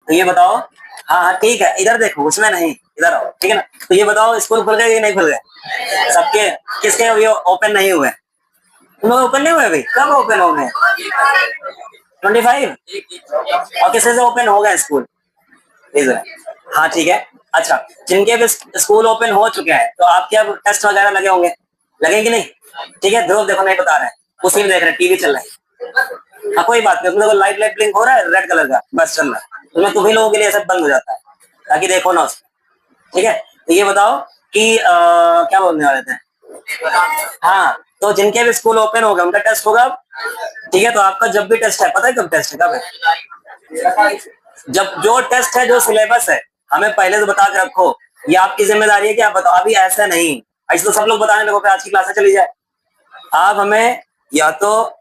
तो ये बताओ। हाँ हाँ ठीक है, इधर देखो, उसमें नहीं, इधर आओ, ठीक है ना। तो ये बताओ, स्कूल खुल गए कि नहीं खुल गए सबके? किसके अभी ओपन नहीं हुए? तुम लोग ओपन नहीं हुए अभी? कब ओपन हो गए? 25। और किसी से ओपन हो गए स्कूल? इधर। हाँ ठीक है। अच्छा, जिनके भी स्कूल ओपन हो चुके हैं तो आपके अब टेस्ट वगैरह लगे होंगे, लगे कि नहीं? ठीक है, ध्रुव देखो नहीं बता रहे हैं, उसी में देख रहे हैं, टीवी चल रहा है। हाँ कोई बात नहीं, तुम लोग लाइट लाइट ब्लिंक हो रहा है रेड कलर का, बस चल रहा है, तुम्हें तुम्ही लोगों के लिए सब बंद हो जाता है ताकि देखो ना उसको। ठीक है, तो ये बताओ कि क्या बोलने वाले थे? हाँ, तो जिनके भी स्कूल ओपन होगा उनका टेस्ट होगा अब। ठीक है, तो आपका जब भी टेस्ट है, पता है कब टेस्ट है, कब है? जब जो टेस्ट है, जो सिलेबस है, हमें पहले से बता के रखो। ये आपकी जिम्मेदारी है कि आप बताओ, अभी ऐसा नहीं, ऐसे तो सब लोग बताने लगो कि आज की क्लास चली जाए। आप हमें या तो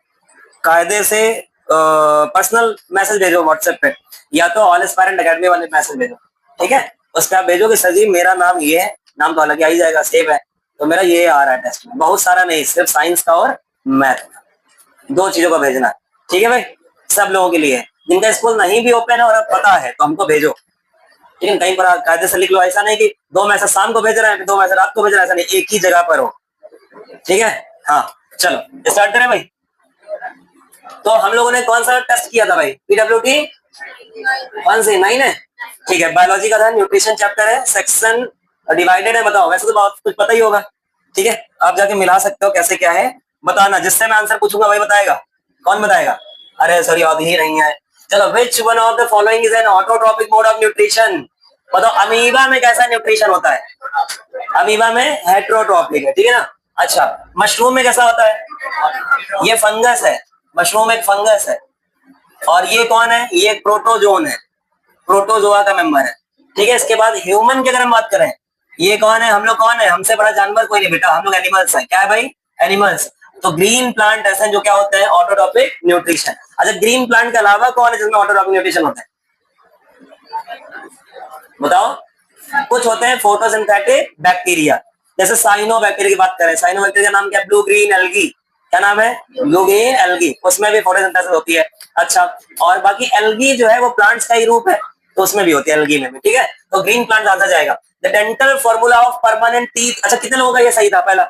कायदे से पर्सनल मैसेज भेजो व्हाट्सएप पे, या तो ऑल एस्पायरेंट एकेडमी वाले मैसेज भेजो। ठीक है, उस पर आप भेजो कि सर जी मेरा नाम ये है, नाम तो अलग ही आ ही जाएगा, सेव है, तो मेरा ये आ रहा है टेस्ट में, बहुत सारा नहीं, सिर्फ साइंस का और मैथ का, दो चीजों का भेजना है। ठीक है भाई, सब लोगों के लिए। जिनका स्कूल नहीं भी ओपन है और अब पता है तो हमको भेजो। ठीक है, कहीं पर कायदे से लिख लो, ऐसा नहीं कि दो मैसेज शाम को भेज रहे हैं, दो मैसेज रात को भेज रहे हैं, ऐसा नहीं, एक ही जगह पर हो। ठीक है, हाँ चलो स्टार्ट करें भाई। तो हम लोगों ने कौन सा टेस्ट किया था भाई? पीडब्ल्यूटी 1 से 9 है। ठीक है, बायोलॉजी का था, न्यूट्रिशन चैप्टर है, सेक्शन डिवाइडेड है। बताओ, वैसे तो बहुत कुछ पता ही होगा। ठीक है, आप जाके मिला सकते हो कैसे क्या है, बताना। जिससे मैं आंसर पूछूंगा वही बताएगा। कौन बताएगा? अरे सर याद ही नहीं है। चलो, which one of the following is an autotrophic mode of nutrition? बताओ, अमीबा में कैसा न्यूट्रिशन होता है? अमीबा में हेट्रोट्रॉपिक है, ठीक है ना। अच्छा, मशरूम में कैसा होता है? ये फंगस है, मशरूम एक फंगस है। और ये कौन है? ये प्रोटोजोन है, प्रोटोजोआ का मेंबर है। ठीक है, इसके बाद ह्यूमन की अगर हम बात करें, ये कौन है? हम लोग कौन है? हमसे बड़ा जानवर कोई नहीं बेटा, हम लोग एनिमल्स है। क्या है भाई? एनिमल्स। तो ग्रीन प्लांट ऐसे जो क्या होता है? Autotrophic nutrition. अच्छा, ग्रीन प्लांट के अलावा कौन है जिसमें ऑटोट्रॉपिक न्यूट्रिशन होता है? बताओ। कुछ होते हैं फोटोसिंथेटिक बैक्टीरिया, जैसे साइनो बैक्टीरिया की बात करें, साइनो बैक्टीरिया का नाम क्या है? Blue green algae. क्या नाम है? ब्लू ग्रीन एल्गी, उसमें भी फोटोसिंथेसिस होती है। अच्छा, और बाकी एल्गी जो है वो प्लांट्स का ही रूप है, तो उसमें भी होती है, एल्गी में भी। ठीक है, तो ग्रीन प्लांट आता जाएगा। The dental formula of permanent teeth. अच्छा, कितने लोगों का ये सही था पहला?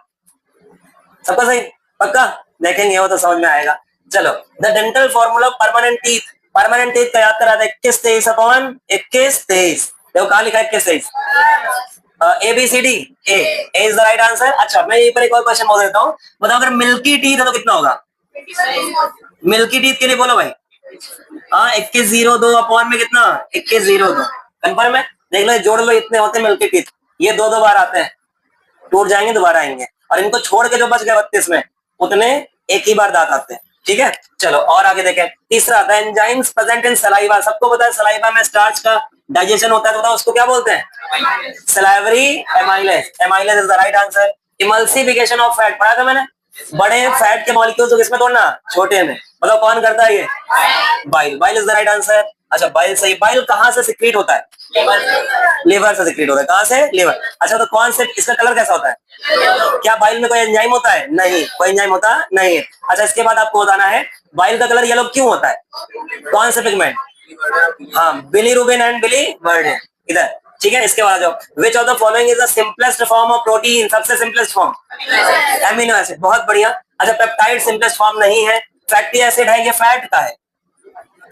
सबका सही? पक्का? देखेंगे वो तो समझ में आएगा। चलो, the dental formula permanent teeth. Permanent teeth का याद करा था, 21-23/21-23। देखो कहा लिखा है 21-23, A B C D, A is the right answer. अच्छा, मैं यहीं पर एक और क्वेश्चन बोल देता हूँ। बताओ, अगर मिल्की टीथ है तो कितना होगा? मिल्की टीथ के लिए बोलो भाई। हाँ, 21/02 में कितना? 21/02। कंफर्म है? देख लो, जोड़ लो, इतने होते हैं मिल्की टीथ। ये दो दो बार आते हैं, टूट जाएंगे दोबारा आएंगे, और इनको छोड़ के जो बच गए 32 में, उतने एक ही बार दांत आते हैं। ठीक है, चलो और आगे देखें। तीसरा था एंजाइम्स प्रेजेंट इन सलाइवा। सबको पता है सलाइवा में स्टार्च का डाइजेशन होता है, तो बताओ उसको क्या बोलते हैं? Salivary amylase. Amylase is the right answer. Emulsification of fat पढ़ा था मैंने, बड़े फैट के मॉलिक्यूल्स को किसमें तोड़ना? छोटे में। बताओ कौन करता है ये? Bile. Bile is the right answer. अच्छा, बाइल सही। बाइल कहां से सिक्रीट होता है? लिवर से सिक्रीट होता है। कहां से? लिवर। अच्छा, तो कौन से, इसका कलर कैसा होता है? क्या बाइल में कोई एंजाइम होता है? नहीं, कोई एंजाइम होता नहीं है। अच्छा, इसके बाद आपको बताना है बाइल का कलर येलो क्यों होता है? कौन से पिगमेंट? हाँ, बिलीरुबिन एंड बिलीवर्डिन। इधर। ठीक है, इसके बाद जाओ। Which of the following is the simplest form of protein? सबसे सिंपलेस्ट फॉर्म एमिनो एसिड। बहुत बढ़िया। अच्छा, पेप्टाइड सिंपलेस्ट फॉर्म नहीं है। फैटी एसिड है, ये फैट का है।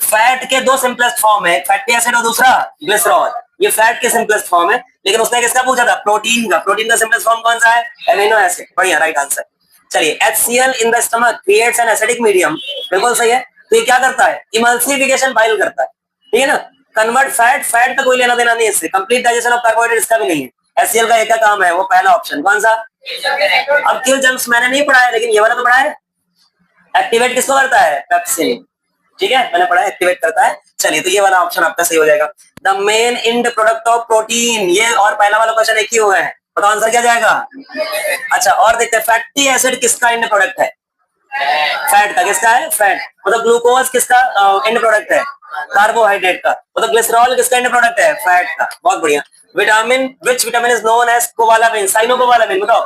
फैट के दो सिंपलेस्ट फॉर्म है, फैटी एसिड और दूसरा ग्लिसरॉल। ये फैट के सिंपलेस्ट फॉर्म है, लेकिन उसने किसका पूछा था? प्रोटीन का। प्रोटीन का सिंपलेस्ट फॉर्म कौन सा है? Amino acid. बढ़िया, राइट आंसर। चलिए, HCl in the stomach creates an acidic medium. बिल्कुल सही है। तो ये क्या करता है? इमल्सिफिकेशन बाइल करता है। ठीक है ना, कन्वर्ट फैट। फैट का कोई लेना देना नहीं है इससे। कंप्लीट डाइजेशन ऑफ कार्बोहाइड्रेट इसका भी नहीं है। HCl का एक का काम है, वो पहला ऑप्शन कौन सा? अब किल जम्प्स मैंने नहीं पढ़ा है, लेकिन ये वाला तो पढ़ा है। एक्टिवेट किसको करता है? पेप्सिन। ठीक है, मैंने पढ़ा एक्टिवेट करता है। चलिए, तो ये वाला ऑप्शन आपका सही हो जाएगा। The main end product of protein, ये और पहला वाला क्वेश्चन एक ही हुआ है, तो आंसर क्या जाएगा? अच्छा, और देखते हैं, फैटी एसिड किसका इंड प्रोडक्ट है? फैट का। किसका है? फैट। मतलब ग्लूकोज किसका इंड प्रोडक्ट है? कार्बोहाइड्रेट का। मतलब ग्लिसरॉल किसका इंड प्रोडक्ट है? फैट का। बहुत बढ़िया। Vitamin, which vitamin is known as cobalamin? Cyanocobalamin. बताओ,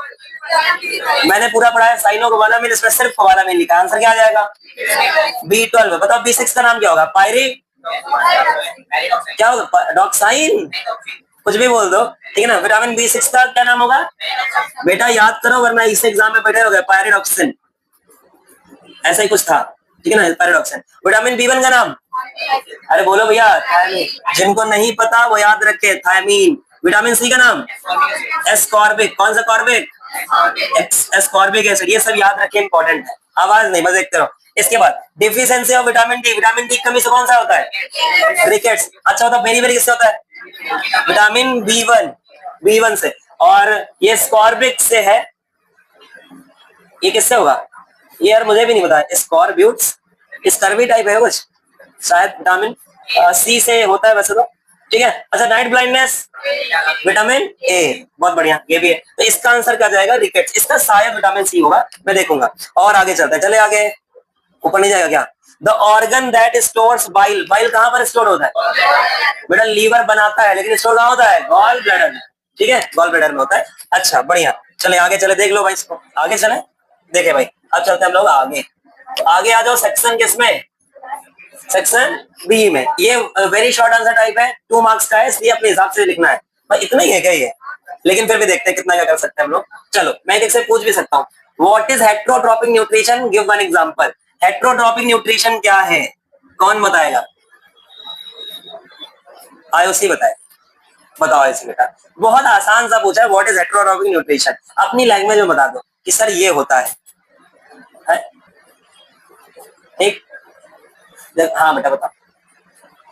मैंने पूरा पढ़ा है साइनोकोबालामिन, इसमें सिर्फ कोबालामिन लिखा। आंसर क्या आ जाएगा? B12। बताओ B6 का नाम क्या होगा? पायरी क्या होगा? डॉक्साइन, कुछ भी बोल दो, ठीक है ना। विटामिन B6 का क्या नाम होगा बेटा? याद करो वरना इस एग्जाम में बैठे हो गए। पायरिडॉक्सिन, ऐसा ही कुछ था, ठीक है ना, पायरिडॉक्सिन। विटामिन B1 का नाम? अरे बोलो भैया, थायमीन। जिनको नहीं पता वो याद रखे, थायमीन। विटामिन C का नाम? एस्कॉर्बिक। कौन सा कॉर्बिक? Ascorbic acid. ये सब याद रखे, इंपॉर्टेंट है। आवाज नहीं, बस देखते रहो। इसके बाद deficiency of vitamin D. Vitamin D कमी से कौन सा होता है? रिकेट्स। अच्छा बताओ बेरी बेरी किससे होता है? विटामिन B1 से। और ये स्कॉर्बिक से है, ये किससे होगा? ये यार मुझे भी नहीं पता। स्कॉर्ब्यूट्स, स्कर्वी टाइप है कुछ शायद। विटामिन C से होता है वैसे तो, ठीक है। अच्छा नाइट ब्लाइंडनेस? Vitamin A। बहुत बढ़िया, ये भी है। तो इसका आंसर क्या जाएगा? रिकेट्स। इसका शायद विटामिन C होगा, मैं देखूंगा। और आगे चलते हैं, चले आगे। ऊपर नहीं जाएगा क्या? The organ that stores bile. Bile कहां पर स्टोर होता है बेटा? लीवर बनाता है, लेकिन स्टोर कहां होता है? गॉल ब्लैडर में, ठीक है, गॉल ब्लैडर में होता है। अच्छा बढ़िया, चले आगे चले, देख लो भाई इसको। आगे चले, देखे भाई। अब चलते हैं हम लोग आगे। आगे आ जाओ। सेक्शन किसमें? सेक्शन बी में। ये वेरी शॉर्ट आंसर टाइप है, 2 मार्क्स का है, इसलिए अपने हिसाब से लिखना है। भाई इतना ही है क्या ये? लेकिन फिर भी देखते हैं कितना क्या कर सकते हैं हम लोग। चलो मैं एक से पूछ भी सकता हूँ। What is heterotrophic nutrition? Give one example. Heterotrophic nutrition क्या है? कौन बताएगा? आयुषी बताए। बताओ आयुषी बेटा। बहुत आसान सा पूछा है, व्हाट इज हेट्रोट्रोपिक न्यूट्रिशन। अपनी लैंग्वेज में बता दो कि सर ये होता है? ठीक, हाँ बेटा बताओ।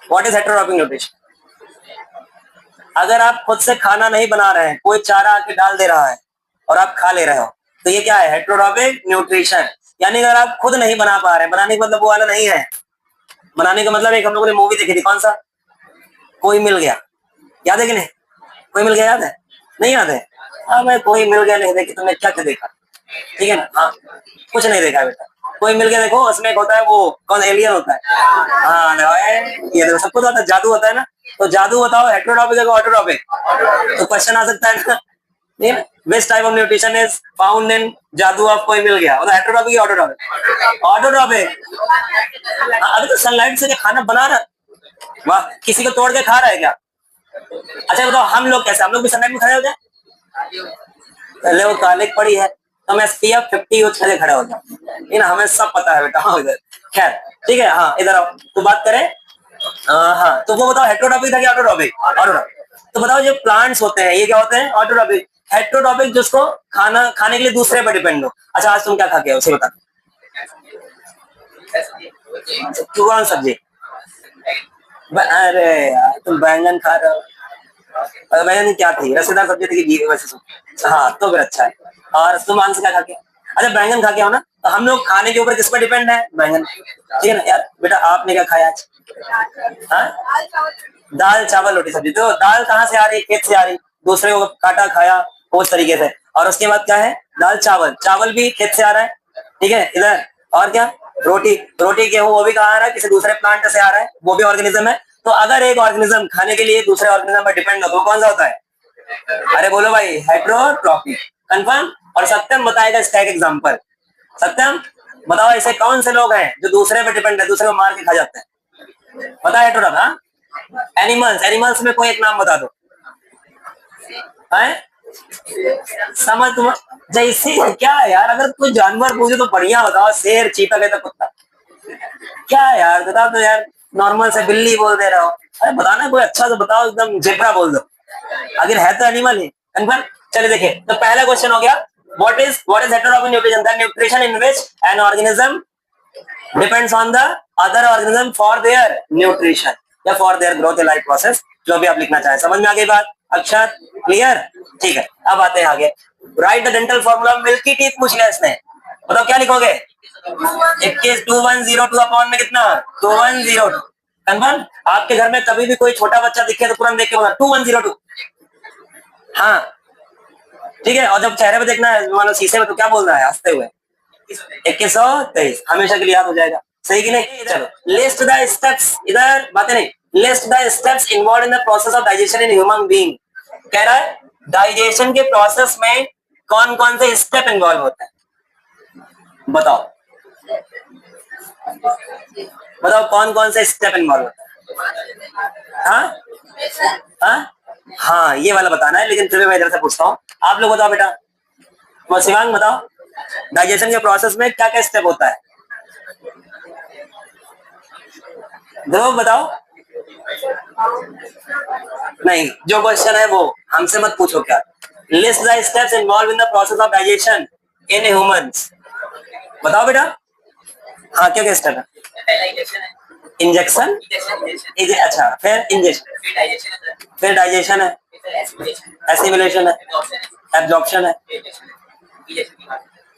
What is heterotrophic nutrition? अगर आप खुद से खाना नहीं बना रहे हैं, कोई चारा आके डाल दे रहा है और आप खा ले रहे हो, तो ये क्या है? Heterotrophic nutrition. यानी अगर आप खुद नहीं बना पा रहे हैं, बनाने का मतलब वो वाला नहीं है। बनाने का मतलब एक हम लोगों ने मूवी देखी थी, कौन सा? कोई मिल गया। याद है कि नहीं? कोई मिल गया याद है? नहीं याद है? हाँ मैं कोई मिल गया नहीं देखी, तुमने क्या क्या देखा? ठीक है ना, हाँ कुछ नहीं देखा बेटा। कोई मिल गया देखो, उसमें एक होता है वो कौन, एलियन होता है। हाँ ये देखो, सबको तो आता है, जादू होता है ना। तो जादू बताओ, हेट्रोटॉपिक है ऑटोटॉपिक? तो क्वेश्चन आ सकता है ना। नहीं, which type of nutrition is found in जादू ऑफ कोई मिल गया? मतलब हेट्रोटॉपिक या ऑटोटॉपिक? ऑटोटॉपिक। अभी तो सनलाइट से खाना बना रहा, वाह, किसी को तोड़ के खा रहा है क्या? अच्छा बताओ हम लोग कैसे? हम लोग भी सनलाइट में खड़े हो जाए? पहले वो काले पड़ी है तो हम SPF 50 यूज करके खड़े हो जाओ, लेकिन हमें सब पता है बेटा। हाँ इधर, खैर ठीक है। हाँ इधर आओ, तो बात करें। हाँ तो वो बताओ हेट्रोटॉपिक था कि ऑटोटॉपिक? ऑटोटॉपिक। तो बताओ जो प्लांट्स होते हैं ये क्या होते हैं? ऑटोटॉपिक। हेट्रोटॉपिक जिसको खाना खाने के लिए दूसरे पर डिपेंड हो। अच्छा आज तुम क्या खा के उसे बता। कौन सब्जी? अरे यार तुम बैंगन खा रहे हो। बैंगन क्या थी? रसेदार सब्जी थी कि वैसे? हाँ तो फिर अच्छा है। और तुम आंसर क्या खा के? अच्छा बैंगन खा के हो ना। तो हम लोग खाने के ऊपर किस पर डिपेंड है? बैंगन, ठीक है ना। यार बेटा आपने क्या खाया आज? हाँ दाल चावल रोटी सब्जी। तो दाल कहाँ से आ रही? खेत से आ रही, दूसरे को काटा खाया उस तरीके से। और उसके बाद क्या है? दाल चावल, चावल भी खेत से आ रहा है, ठीक है इधर। और क्या? रोटी, रोटी गेहूं वो भी कहाँ आ रहा है? किसी दूसरे प्लांट से आ रहा है, वो भी ऑर्गेनिज्म है। तो अगर एक ऑर्गेनिज्म खाने के लिए दूसरे ऑर्गेनिज्म पर डिपेंड हो तो कौन सा होता है? अरे बोलो भाई, हेट्रोट्रॉपिक। कंफर्म? और सत्यम बताएगा इसका एक एग्जांपल। सत्यम बताओ ऐसे कौन से लोग हैं जो दूसरे पे डिपेंड है, दूसरे को मार के खा जाते हैं? पता है हेट्रोट्रॉपिक? हाँ एनिमल्स, एनिमल्स में कोई एक नाम बता दो। है समझ तुम जैसे क्या है यार? अगर कोई जानवर पूछे तो बढ़िया बताओ, शेर, चीता, कहता कुत्ता। क्या है यार बताओ तो यार, नॉर्मल से बिल्ली बोल दे रहा हो। अरे बताना कोई अच्छा तो बताओ, एकदम जेब्रा बोल दो। आखिर है तो एनिमल ही। कन्फर्म? चलिए देखिए, तो पहला क्वेश्चन हो गया, what is heterotrophic nutrition? The nutrition in which an organism depends on the other organism for their nutrition या for their growth life process, जो भी आप लिखना चाहें। समझ में आ गई बात? अक्षर क्लियर? ठीक है, अब आते हैं आगे। Right the dental formula. Milky teeth पूछ लिया इसने, बताओ क्या लिखोगे? 21 2102 अपॉन में कितना? 2102। कन्फर्म? आपके घर में कभी भी कोई छोटा बच्चा दिखे तो तुरंत देख के बोला 2102। हाँ ठीक है। और जब चेहरे पे देखना है मानो शीशे में, तो क्या बोल रहा है हंसते हुए? 2123। हमेशा के लिए याद हो जाएगा, सही कि नहीं? चलो लिस्ट द स्टेप्स, इधर बातें नहीं, list the steps involve in the process of digestion in human being. कह रहा है डाइजेशन के प्रोसेस में कौन कौन से स्टेप इन्वॉल्व होते हैं? बताओ बताओ कौन कौन से स्टेप इन्वॉल्व होता है? हाँ हाँ हाँ, ये वाला बताना है, लेकिन फिर भी मैं इधर से पूछता हूँ। आप लोग बताओ बेटा, वो शिवांग बताओ, डाइजेशन के प्रोसेस में क्या क्या स्टेप होता है? ध्रुव बताओ। नहीं, जो क्वेश्चन है वो हमसे मत पूछो। क्या? List the steps involve in the process of digestion in humans. बताओ बेटा। हाँ, क्या क्या स्टेप है? इंजेक्शन, अच्छा, फिर इंजेक्शन, फिर डाइजेशन है, एसिमिलेशन है, एब्जॉर्प्शन है,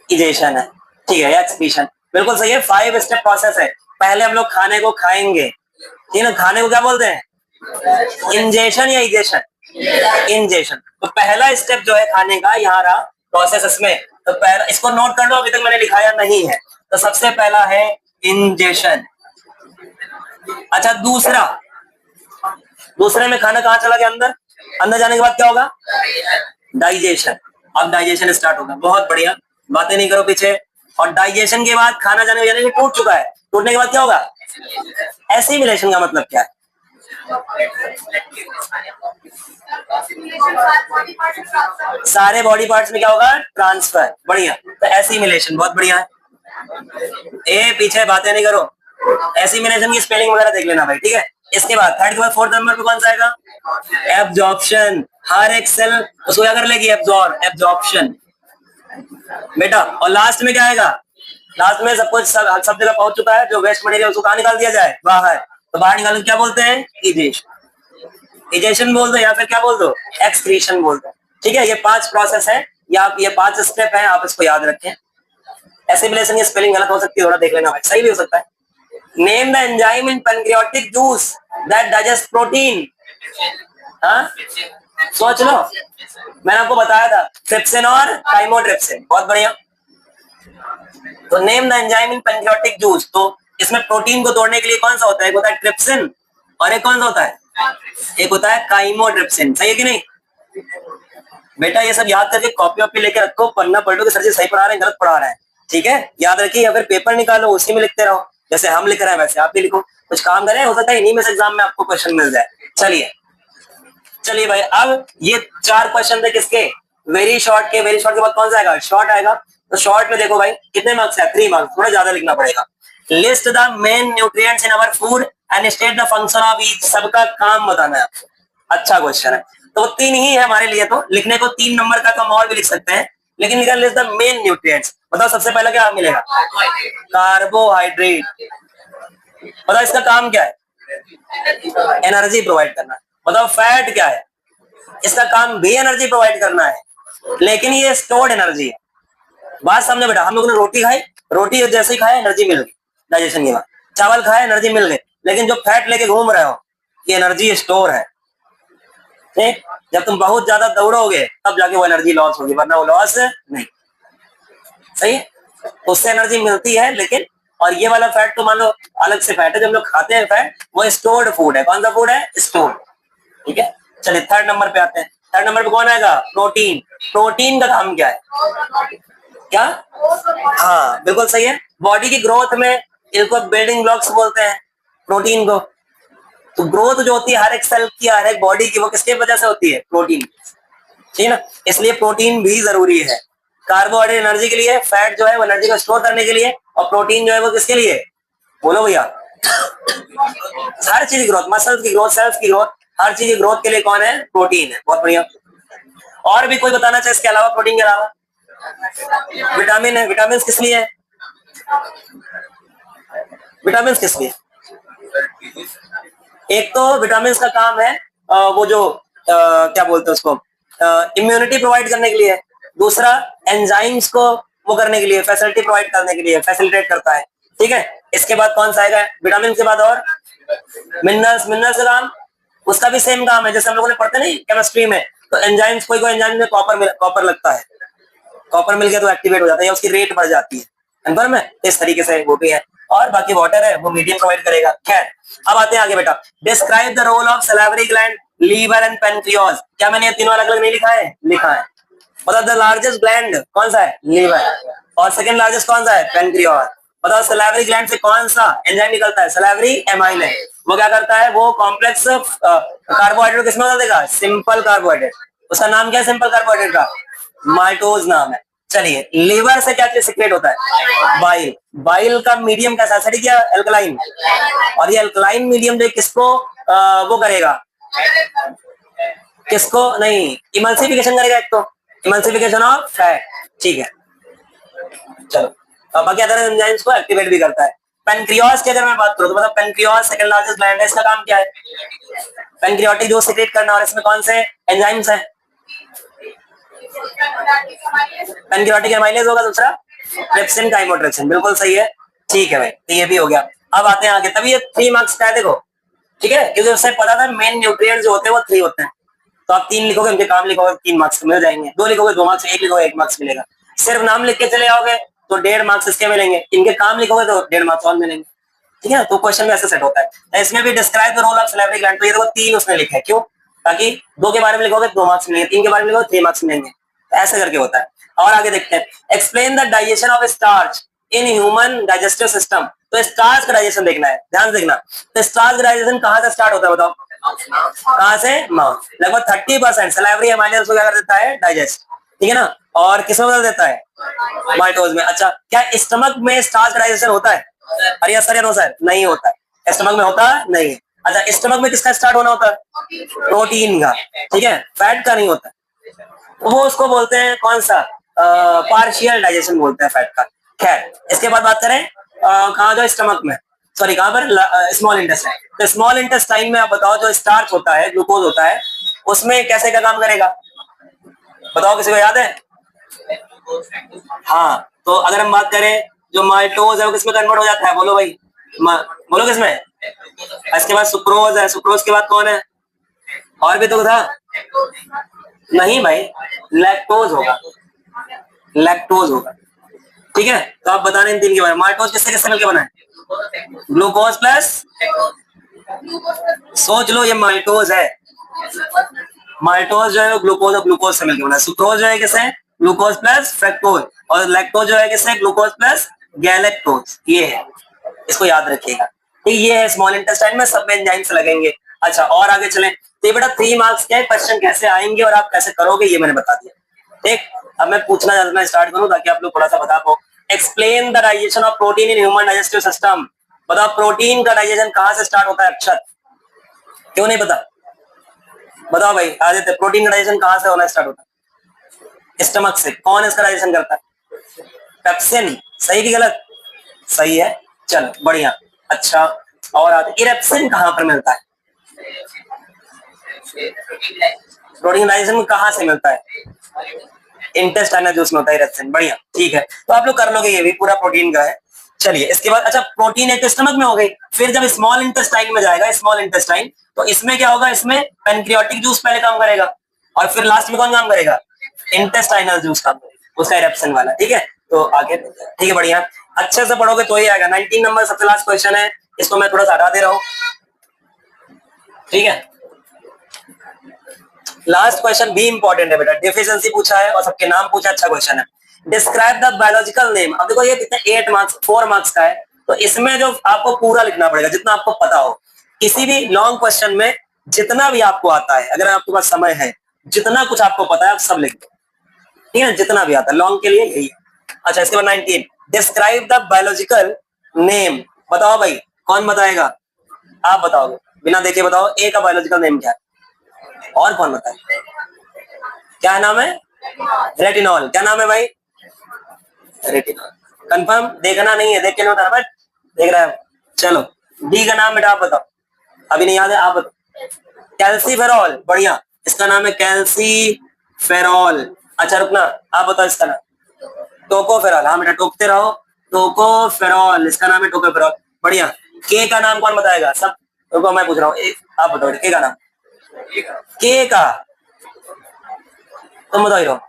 इजेशन है, ठीक है, एक्सक्रीशन। बिल्कुल सही है। 5 स्टेप प्रोसेस है। पहले हम लोग खाने को खाएंगे, ठीक है। खाने को क्या बोलते हैं? इंजेशन या इजेशन? इंजेशन। तो पहला स्टेप जो है खाने का, यहाँ रहा प्रोसेस इसमें। तो पहला इसको नोट कर लो, अभी तक मैंने लिखाया नहीं है। तो सबसे पहला है इंजेशन। अच्छा, दूसरा, दूसरे में खाना कहाँ चला गया? अंदर। अंदर जाने के बाद क्या होगा? डाइजेशन। अब डाइजेशन स्टार्ट होगा। बहुत बढ़िया, बातें नहीं करो पीछे। और डाइजेशन के बाद खाना जाने यानी कि टूट चुका है, टूटने के बाद क्या होगा? एसिमिलेशन का मतलब क्या है? सारे बॉडी पार्ट्स में क्या होगा? ट्रांसफर। बढ़िया। तो एसिमिलेशन, बहुत बढ़िया है। ए पीछे बातें नहीं करो, एसिमिलेशन की स्पेलिंग वगैरह देख लेना भाई, ठीक है। इसके बाद थर्ड के बाद फोर्थ नंबर पे कौन सा आएगा? एब्जॉर्प्शन। हर एक सेल उसको क्या कर लेगी? एब्जॉर्ब, एब्जॉर्प्शन बेटा। और लास्ट में क्या आएगा? लास्ट में सब कुछ सब जगह पहुंच चुका है, जो वेस्ट मटेरियल उसको कहाँ निकाल दिया जाए? बाहर। तो बाहर निकाल क्या बोलते हैं? इजेशन। इजेशन बोल दो या फिर क्या बोल दो? एक्सक्रीशन बोल दो, ठीक है। ये 5 प्रोसेस है, या ये 5 स्टेप है, आप इसको याद रखें। एसिमिलेशन की स्पेलिंग गलत हो सकती है, थोड़ा देख लेना भाई, सही भी हो सकता है। Name the enzyme in pancreatic juice that digest protein. हाँ, सोच लो, मैंने आपको बताया था ट्रिप्सिन और काइमोट्रिप्सिन। बहुत बढ़िया। तो name the enzyme in pancreatic juice. तो इसमें प्रोटीन को तोड़ने के लिए कौन सा होता है? एक होता है ट्रिप्सिन और एक कौन सा होता है? एक होता है काइमोट्रिप्सिन। सही है कि नहीं बेटा? ये सब याद करके कॉपी वॉपी लेके रखो, पढ़ना पढ़ लो कि सर जी सही पढ़ा रहे हैं गलत पढ़ा रहे हैं, ठीक है। याद रखिए, या फिर पेपर निकालो उसी में लिखते रहो, जैसे हम लिख रहे हैं वैसे आप भी लिखो। कुछ काम करें, हो सकता है इन्हीं में से एग्जाम में आपको क्वेश्चन मिल जाए। चलिए चलिए भाई, अब ये 4 क्वेश्चन थे किसके? वेरी शॉर्ट के। वेरी शॉर्ट के बाद कौन सा आएगा? शॉर्ट आएगा। तो शॉर्ट में देखो भाई कितने मार्क्स है? 3 मार्क्स, थोड़ा ज्यादा लिखना पड़ेगा। List the main nutrients in our food and state the function of each. सबका काम बताना है आपको। अच्छा क्वेश्चन है। तो 3 ही है हमारे लिए, तो लिखने को 3 नंबर का कम और भी लिख सकते हैं, लेकिन लिखा लिस्ट द मेन न्यूट्रिएंट्स। बताओ सबसे पहला क्या मिलेगा? कार्बोहाइड्रेट। बताओ इसका काम क्या है? एनर्जी प्रोवाइड करना। बताओ फैट क्या है? इसका काम भी एनर्जी प्रोवाइड करना है, लेकिन ये स्टोर्ड एनर्जी है। बात समझो बेटा, हम लोगों ने रोटी खाई, रोटी जैसे ही खाया एनर्जी मिल गई डाइजेशन के बाद। चावल खाया एनर्जी मिल गई, लेकिन जो फैट लेके घूम रहे हो ये एनर्जी स्टोर है, ठीक। जब तुम बहुत ज्यादा दौड़ोगे तब जाके वो एनर्जी लॉस होगी, वरना वो लॉस नहीं। सही है, उससे एनर्जी मिलती है, लेकिन और ये वाला फैट तो मान लो अलग से फैट है, जब लोग खाते हैं फैट वो स्टोर्ड फूड है। कौन सा फूड है? स्टोर्ड, ठीक है। चलिए थर्ड नंबर पे आते हैं। थर्ड नंबर पे कौन आएगा? प्रोटीन। प्रोटीन का काम क्या है? क्या? हाँ बिल्कुल सही है। बॉडी की ग्रोथ में इनको बिल्डिंग ब्लॉक्स बोलते हैं, प्रोटीन को। तो ग्रोथ जो होती है हर एक सेल की, हर एक बॉडी की, वो किसके वजह से होती है? प्रोटीन, ठीक है ना। इसलिए प्रोटीन भी जरूरी है। कार्बोहाइड्रेट एनर्जी के लिए, फैट जो है वो एनर्जी को स्टोर करने के लिए, और प्रोटीन जो है वो किसके लिए? बोलो भैया। हर चीज की ग्रोथ, मसल्स की ग्रोथ, सेल्स की ग्रोथ, हर चीज की ग्रोथ के लिए कौन है? प्रोटीन है। बहुत बढ़िया। और भी कोई बताना चाहे इसके अलावा, प्रोटीन के अलावा? विटामिन है। विटामिन किस लिए है? विटामिन किस लिए? एक तो विटामिन का काम है वो जो क्या बोलते हैं उसको, इम्यूनिटी प्रोवाइड करने के लिए। दूसरा एंजाइम्स को वो करने के लिए, फैसिलिटी प्रोवाइड करने के लिए, फैसिलिटेट करता है, ठीक है। इसके बाद कौन सा आएगा विटामिन के बाद? और मिनरल्स। मिनरल्स का काम, उसका भी सेम काम है जैसे हम लोगों ने पढ़ते नहीं केमिस्ट्री में। तो एंजाइम्स, कोई कोई एंजाइम में कॉपर लगता है, कॉपर मिल गया तो एक्टिवेट हो जाता है, उसकी रेट बढ़ जाती है कन्फर्म है। इस तरीके से वो भी है। और बाकी वाटर है वो मीडियम प्रोवाइड करेगा। खैर अब आते हैं आगे बेटा। Describe the role of salivary gland, liver and pancreas. क्या मैंने ये तीनों अलग अलग नहीं लिखा है? लिखा है। मतलब द लार्जेस्ट ग्लैंड कौन सा है? लीवर। और सेकंड लार्जेस्ट कौन सा है? पेनक्रियाज। बताओ सलाइवरी ग्लैंड से कौन सा एंजाइम निकलता है? सलाइवरी एमाइल है। वो क्या करता है? वो कॉम्प्लेक्स कार्बोहाइड्रेट किसमें बदल देगा? Simple carbohydrate. उसका नाम क्या है सिंपल कार्बोहाइड्रेट का? माल्टोज नाम है। चलिए, लीवर से क्या क्या सिक्रेट होता है? बाइल। बाइल का मीडियम कैसा? एसिडिक या एल्कलाइन? और ये एल्कलाइन मीडियम जो किसको वो करेगा, किसको नहीं, इमल्सिफिकेशन करेगा। एक तो इमल्सिफिकेशन ऑफ फैट, ठीक है। चलो, अब बाकी अदर एंजाइम्स को एक्टिवेट भी करता है। पेनक्रियास की अगर मैं बात करूं तो मतलब पेनक्रियास सेकंड लार्जेस्ट ग्लैंड है, इसका काम क्या है? पेनक्रियाटिक जूस सीक्रेट करना। और इसमें कौन से एंजाइम्स हैं? पेनक्रियाटिक एमाइलेज होगा दूसरा, ट्रिप्सिन काइमोट्रिप्सिन, बिल्कुल सही है। ठीक है भाई, तो ये भी हो गया। अब आते हैं आगे, तभी ये 3 मार्क्स का है देखो, ठीक है, क्योंकि उससे पता था मेन न्यूट्रिएंट्स जो होते हैं वो 3 होते हैं। तो आप 3 लिखोगे, उनके काम लिखोगे, 3 मार्क्स मिल जाएंगे। 2 लिखोगे 2 मार्क्स, 1 लिखोगे 1 मार्क्स मिलेगा। सिर्फ नाम लिख के चले आओगे तो 1.5 मार्क्स इसके मिलेंगे, इनके काम लिखोगे तो 1.5 मार्क्स और मिलेंगे। ठीक है, तो क्वेश्चन में ऐसे सेट होता है। इसमें भी describe the role of salivary gland, तो ये देखो 3 उसने लिखा है, क्यों? ताकि 2 के बारे में लिखोगे 2 मार्क्स मिलेंगे, 3 के बारे में लिखोगे 3 मार्क्स मिलेंगे, ऐसे करके होता है। और आगे देखते हैं, explain the digestion of starch in human digestive system. तो स्टार्च का डाइजेशन देखना है, ध्यान देखना। तो स्टार्च का डाइजेशन कहां से स्टार्ट होता है बताओ? कहां से? माउथ। लगभग 30% सलाइवरी एमाइलेज को क्या कर देता है? डाइजेस्ट, ठीक है ना। और किसमें बदल देता है? माइटोज में। अच्छा, क्या स्टमक में स्टार्च का डाइजेशन होता है? अरे यस सर या नो सर? नहीं होता है, स्टमक में होता नहीं है। अच्छा, स्टमक में किसका स्टार्ट होना होता है? प्रोटीन का, ठीक है, फैट का नहीं होता। वो उसको बोलते हैं कौन सा? पार्शियल डाइजेशन बोलते हैं फैट का। खैर, इसके बाद बात करें कहाँ जो स्टमक में, सॉरी कहाँ पर? Small intestine. तो स्मॉल इंटेस्टाइन में आप बताओ, जो स्टार्च होता है, ग्लूकोज होता है, उसमें कैसे का काम करेगा? बताओ, किसी को याद है? हाँ, तो अगर हम बात करें, जो माल्टोज है वो किसमें कन्वर्ट हो जाता है? बोलो भाई, बोलो किसमें? इसके बाद सुक्रोज है, सुक्रोज के बाद कौन है? और भी तो था। नहीं भाई, लैक्टोज होगा, लैक्टोज होगा, ठीक है। तो आप बता रहे हैं 3 के बारे में। माल्टोज किससे किससे मिलकर बना है? ग्लूकोज प्लस, सोच लो, ये माल्टोज है। माल्टोज जो है वो ग्लूकोज और ग्लूकोज से मिलकर बना है। सुक्रोज जो है किससे? Glucose plus fructose. और लैक्टोज जो है किससे? Glucose plus galactose. ये है, इसको याद रखिएगा। तो ये है स्मॉल इंटेस्टाइन में, सब में एंजाइम्स लगेंगे। अच्छा, और आगे चलें, तो ये बेटा 3 मार्क्स के क्वेश्चन कैसे आएंगे और आप कैसे करोगे ये मैंने बता दिया। ठीक, अब मैं पूछना जानना स्टार्ट करूं ताकि आप लोग थोड़ा सा बता पाओ। Explain the digestion of protein in human digestive system. बताओ, प्रोटीन का डाइजेशन कहां से स्टार्ट होता है? अक्षर, क्यों नहीं पता? बताओ भाई आदित्य, प्रोटीन का डाइजेशन कहां से होना स्टार्ट होता है? स्टमक से। कौन इसका डाइजेशन करता है? पेप्सिन। सही कि गलत? सही है, चलो बढ़िया। अच्छा, और आते, इरेप्सिन कहां पर मिलता है? प्रोटीन डाइजेशन कहां से मिलता है? इंटेस्टाइनल जूस में होता है इरेप्सिन। बढ़िया, ठीक है, तो आप लोग कर लोगे, ये भी पूरा प्रोटीन का है। चलिए, इसके बाद अच्छा, प्रोटीन एक तो स्टमक में हो गई, फिर जब स्मॉल इंटेस्टाइन में जाएगा, स्मॉल इंटेस्टाइन, तो इसमें क्या होगा? इसमें पेनक्रियाटिक जूस पहले काम करेगा, और फिर लास्ट में कौन काम करेगा? इंटेस्टाइनल जूस काम करेगा, उसका इरेप्शन वाला, ठीक है। तो आगे, ठीक है, बढ़िया, अच्छे से पढ़ोगे तो ही आएगा। 19 नंबर सबसे लास्ट क्वेश्चन है, इसको मैं थोड़ा सा हटा दे रहा हूँ, ठीक है। लास्ट क्वेश्चन भी इंपॉर्टेंट है बेटा, डिफिशिएंसी पूछा है और सबके नाम पूछा, अच्छा क्वेश्चन है। Describe the biological name. अब देखो, ये कितने 8 मार्क्स 4 मार्क्स का है, तो इसमें जो आपको पूरा लिखना पड़ेगा, जितना आपको पता हो। किसी भी लॉन्ग क्वेश्चन में जितना भी आपको आता है, अगर आपके पास समय है, जितना कुछ आपको पता है आप सब लिख दो, ठीक है, जितना भी आता है, लॉन्ग के लिए यही है। अच्छा, इसके बाद 19, डिस्क्राइब द बायोलॉजिकल नेम। बताओ भाई, कौन बताएगा? आप बताओगे, बिना देखे बताओ, ए का बायोलॉजिकल नेम क्या है? और कौन बताए? क्या नाम है? रेटिनॉल। क्या नाम है भाई? रेटिनॉल। कंफर्म? देखना नहीं है, देख के नहीं बता रहा, देख रहा है। चलो, डी का नाम बेटा आप बताओ, अभी नहीं याद है, आप बताओ। कैल्सीफेरॉल। बढ़िया, इसका नाम है कैल्सीफेरॉल। अच्छा रुकना, आप बताओ इसका नाम। टोकोफेरॉल। हाँ बेटा, टोकते रहो, टोकोफेरॉल, इसका नाम है टोकोफेरॉल। बढ़िया। के का नाम कौन बताएगा? सब रुको, मैं पूछ रहा हूँ, आप बताओ के का नाम। के का तुम बताओ रहो।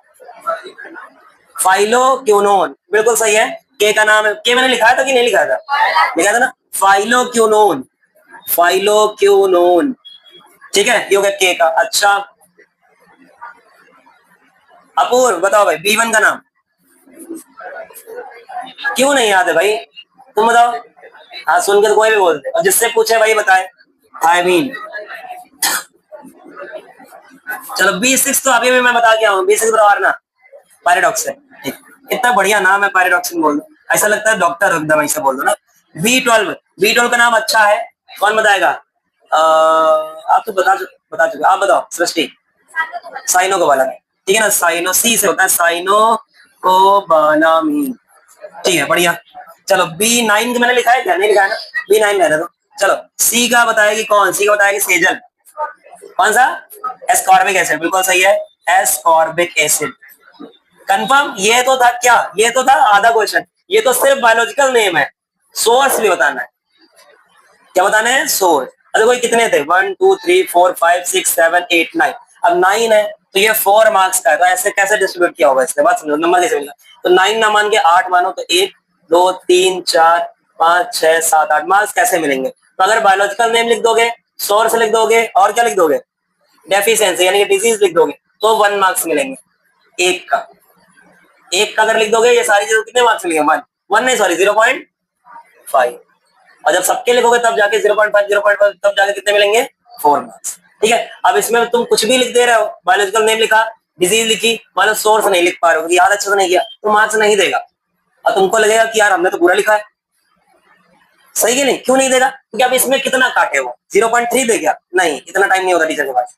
फाइलोक्विनोन, बिल्कुल सही है। के का नाम है, के मैंने लिखा था कि नहीं लिखा था? लिखा था ना, फाइलोक्विनोन, फाइलोक्विनोन, ठीक है, ये हो गया के का। अच्छा, अपूर्व बताओ भाई, B1 का नाम। क्यों नहीं याद है भाई? तुम बताओ। हाँ सुन के तो कोई भी बोल दे, और जिससे पूछे वही बताए। आई मीन चलो B6 तो अभी भी मैं बता के आऊँ, B6 बराबर ना पैराडॉक्स है। ठीक, इतना बढ़िया नाम है पैराडॉक्सिन बोल दो, ऐसा लगता है डॉक्टर एकदम ऐसा बोल दो ना। B12 का नाम अच्छा है, कौन बताएगा? आप तो बता चुके, आप बताओ सृष्टि। साइनो को बाला, ठीक है ना, साइनो सी से होता है, साइनो को बालामीन। ठीक है बढ़िया। चलो B9 मैंने लिखा है क्या? नहीं लिखा है ना, B9 रहने दो। चलो सी का बताएगी कौन? सी का बताएगी सेजल। कौन सा? एस्कॉर्बिक एसिड, बिल्कुल सही है, एस्कॉर्बिक एसिड। कंफर्म? ये तो था क्या, ये तो था आधा क्वेश्चन, ये तो सिर्फ बायोलॉजिकल नेम है, सोर्स भी बताना है। क्या बताना है? सोर्स। अच्छा कोई कितने थे? 1 2 3 4 5 6 7 8 9, अब 9 है तो ये 4 मार्क्स का है, तो ऐसे कैसे डिस्ट्रीब्यूट किया होगा? इसके बाद समझो नंबर कैसे मिलेगा। तो 9 ना मान के 8 मानो, तो 1 2 3 4 5 6 7 8 मार्क्स कैसे मिलेंगे? तो अगर बायोलॉजिकल नेम लिख दोगे, सोर्स लिख दोगे, और क्या लिख दोगे? डेफिशिएंसी यानी कि डिजीज लिख दोगे, तो 1 मार्क्स मिलेंगे। एक का अगर लिख दोगे ये सारी चीजों, कितने मार्क्स मिलेंगे? 1 नहीं सॉरी 0.5। और जब सबके लिखोगे तब जाके 0.5 तब जाके कितने मिलेंगे? 4 मार्क्स। ठीक है, अब इसमें तुम कुछ भी लिख दे रहे हो, बायोलॉजिकल नेम लिखा, डिजीज लिखी, मतलब सोर्स नहीं लिख पा रहे हो, याद अच्छे से नहीं किया, तो मार्क्स नहीं देगा। और तुमको लगेगा कि यार हमने तो पूरा लिखा है, सही कि नहीं? क्यों नहीं देगा? क्योंकि अब इसमें कितना काटे वो 0.3 दे गया? नहीं, इतना टाइम नहीं होता टीचर के पास,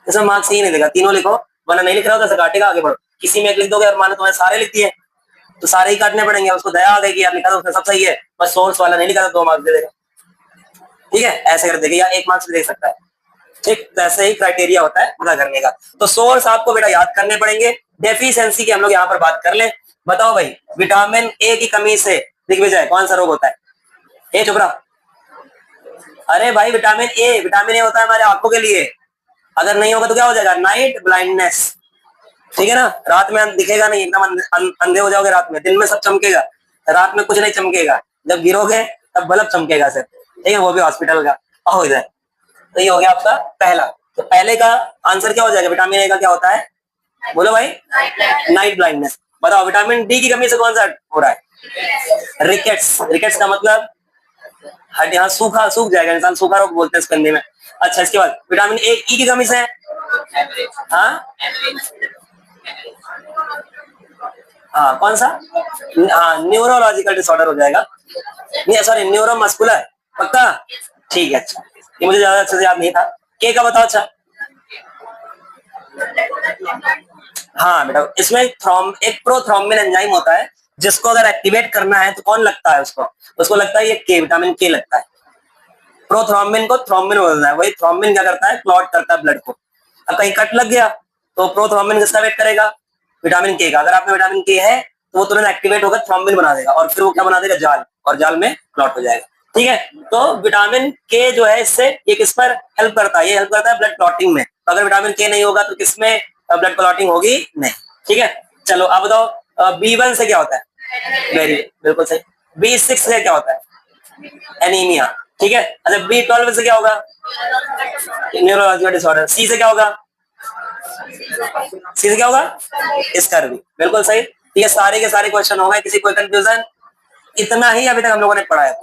इसमें मार्क्स ही नहीं देगा। तीनों लिखो, वरना नहीं लिख रहा हो तो काटेगा, आगे बढ़ो। किसी में एक लिख दोगे और मानो तुम्हें सारे लिख दिए तो सारे ही काटने पड़ेंगे, उसको दया आ गई कि यार लिखा था उसने सब सही है, बस सोर्स वाला नहीं लिखा था, 2 मार्क्स दे देगा। ठीक है, ऐसे कर देगा, या 1 मार्क्स भी दे सकता है। ठीक, तो ऐसे ही क्राइटेरिया होता है पता करने का। तो सोर्स आपको बेटा याद करने पड़ेंगे। डेफिशिएंसी की हम लोग यहाँ पर बात कर ले। बताओ भाई, विटामिन ए की कमी से दिग्विजय कौन सा रोग होता है? ए चुप रहा। अरे भाई विटामिन ए होता है हमारे आंखों के लिए, अगर नहीं होगा तो क्या हो जाएगा? Night blindness. ठीक है ना, रात में दिखेगा नहीं, एकदम अंधे हो जाओगे रात में, दिन में सब चमकेगा, रात में कुछ नहीं चमकेगा, जब गिरोगे तब बल्ब चमकेगा सर। ठीक है, वो भी हॉस्पिटल का। हो जाए तो ये हो गया आपका पहला। तो पहले का आंसर क्या हो जाएगा? विटामिन ए का क्या होता है? बोलो भाई। Night blindness. बताओ विटामिन डी की कमी से कौन सा हो रहा है? रिकेट्स। रिकेट्स का मतलब हड्डियां सूख जाएगा इंसान, सूखा रोग बोलते हैं इसको हिंदी में। अच्छा इसके बाद विटामिन ए ई की कमी से, हाँ हाँ कौन सा? हाँ न्यूरोलॉजिकल डिसऑर्डर हो जाएगा, सॉरी न्यूरोमस्कुलर। पक्का? ठीक है, अच्छा ये मुझे ज्यादा अच्छे से याद नहीं था। के का बताओ। अच्छा हाँ बेटा, इसमें एक प्रोथ्रोम्बिन एंजाइम होता है, जिसको अगर एक्टिवेट करना है तो कौन लगता है उसको? उसको लगता है ये के, विटामिन के लगता है। प्रोथ्रोम्बिन को थ्रोम्बिन बोलना है, वही थ्रोम्बिन क्या करता है? क्लॉट करता है ब्लड को। अब कहीं कट लग गया तो प्रोथ्रोम्बिन किसका वेट करेगा? विटामिन के का। अगर आप में विटामिन के है तो वो तुरंत एक्टिवेट होकर थ्रोम्बिन बना देगा, और फिर वो क्या बना देगा? जाल, और जाल में क्लॉट हो जाएगा। ठीक है, तो विटामिन के जो है इससे ये किस पर हेल्प करता है? ये हेल्प करता है ब्लड क्लॉटिंग में। तो अगर विटामिन के नहीं होगा तो किसमें ब्लड क्लॉटिंग होगी? नहीं। ठीक है, चलो आप बताओ B1 से क्या होता है? वेरी बिल्कुल सही। B6 से क्या होता है? एनीमिया। ठीक है, अच्छा B12 से क्या होगा? Neurological disorder. सी से क्या होगा? सी से क्या होगा? स्कर्वी। बिल्कुल सही। ठीक है, सारे के सारे क्वेश्चन हो गए, किसी कोई कंफ्यूजन? इतना ही अभी तक हम लोगों ने पढ़ा है।